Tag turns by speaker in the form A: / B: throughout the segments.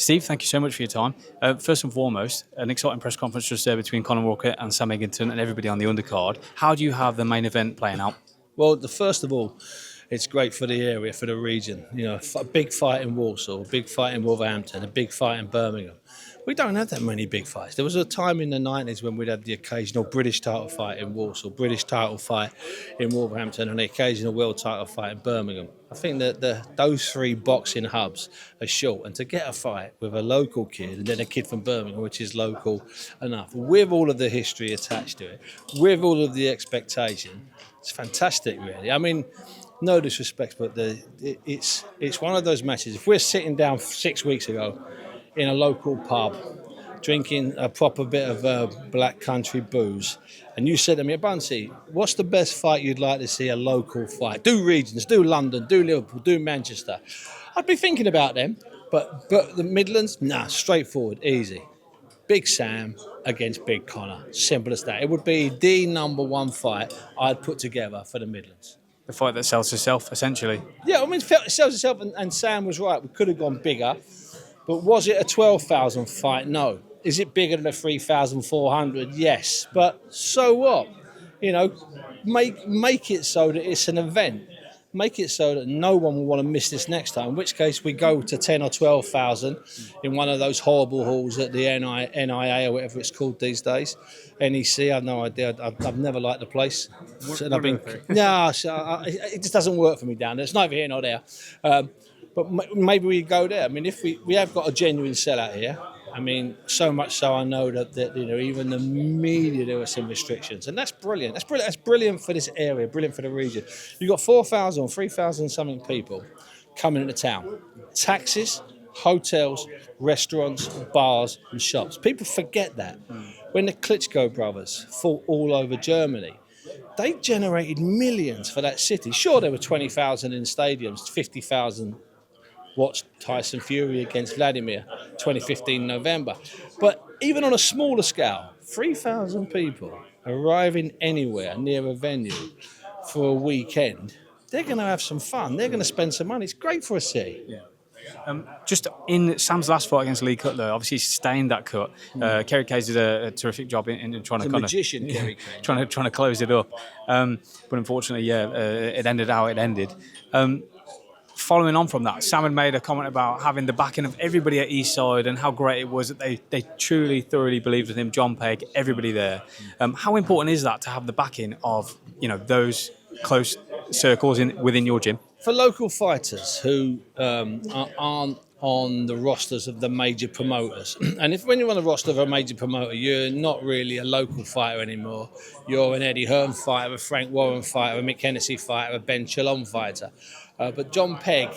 A: Steve, thank you so much for your time. First and foremost, an exciting press conference just there between Conor Walker and Sam Eggington and everybody on the undercard. How do you have the main event playing out?
B: Well, first of all, it's great for the area, for the region. You know, a big fight in Walsall, a big fight in Wolverhampton, a big fight in Birmingham. We don't have that many big fights. There was a time in the 90s when we'd have the occasional British title fight in Walsall, British title fight in Wolverhampton, and the occasional world title fight in Birmingham. I think that those three boxing hubs are short, and to get a fight with a local kid and then a kid from Birmingham, which is local enough, with all of the history attached to it, with all of the expectation, it's fantastic, really. I mean, no disrespect, but it's one of those matches. If we're sitting down 6 weeks ago in a local pub, drinking a proper bit of black country booze, and you said to me, Bunce, what's the best fight you'd like to see, a local fight? Do regions, do London, do Liverpool, do Manchester. I'd be thinking about them, but the Midlands, nah, straightforward, easy. Big Sam against Big Conor. Simple as that. It would be the number one fight I'd put together for the Midlands.
A: The fight that sells itself, essentially.
B: Yeah, I mean, it sells itself, and Sam was right. We could have gone bigger, but was it a 12,000 fight? No. Is it bigger than a 3,400? Yes. But so what? You know, make it so that it's an event. Make it so that no one will want to miss this next time, in which case we go to 10 or 12,000 in one of those horrible halls at the NIA or whatever it's called these days. NEC, I have no idea. I've never liked the place. It just doesn't work for me down there. It's neither here nor there. But maybe we go there. I mean, if we have got a genuine sellout here. I mean, so much so I know that you know, even the media, there were some restrictions, and that's brilliant. That's brilliant. That's brilliant for this area, brilliant for the region. You've got 4,000, 3,000 something people coming into town. Taxis, hotels, restaurants, bars, and shops. People forget that. When the Klitschko brothers fought all over Germany, they generated millions for that city. Sure, there were 20,000 in stadiums, 50,000. Watched Tyson Fury against Vladimir 2015 November. But even on a smaller scale, 3,000 people arriving anywhere near a venue for a weekend, they're going to have some fun. They're going to spend some money. It's great for a city.
A: Yeah. Just in Sam's last fight against Lee Cutler, obviously he sustained that cut. Kerry Kayes did a terrific job in trying to
B: magician, Kerry Kayes.
A: trying to close it up. But unfortunately, it ended how it ended. Following on from that, Sam had made a comment about having the backing of everybody at Eastside and how great it was that they truly, thoroughly believed in him, John Pegg, everybody there. How important is that to have the backing of, you know, those close circles within your gym?
B: For local fighters who aren't on the rosters of the major promoters, and when you're on the roster of a major promoter, you're not really a local fighter anymore. You're an Eddie Hearn fighter, a Frank Warren fighter, a Mick Hennessy fighter, a Ben Chalon fighter. But John Pegg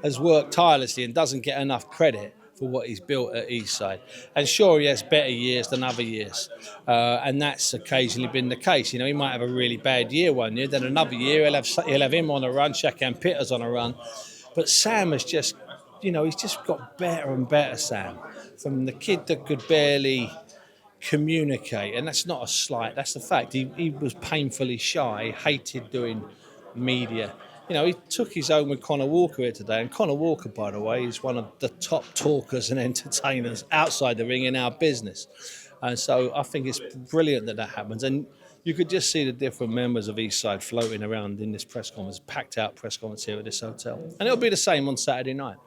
B: has worked tirelessly and doesn't get enough credit for what he's built at Eastside. And sure, he has better years than other years. And that's occasionally been the case. You know, he might have a really bad year one year, then another year he'll have him on a run, Shakan Pitters on a run. But Sam has just, you know, he's just got better and better, Sam. From the kid that could barely communicate, and that's not a slight, that's a fact. He was painfully shy, hated doing media. You know, he took his own with Conor Walker here today, and Conor Walker, by the way, is one of the top talkers and entertainers outside the ring in our business. And so I think it's brilliant that happens. And you could just see the different members of Eastside floating around in this press conference, packed out press conference here at this hotel. And it'll be the same on Saturday night.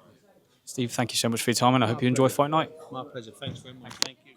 A: Steve, thank you so much for your time, and I hope you enjoy Fight Night.
B: My pleasure. Thanks very much. Thank you.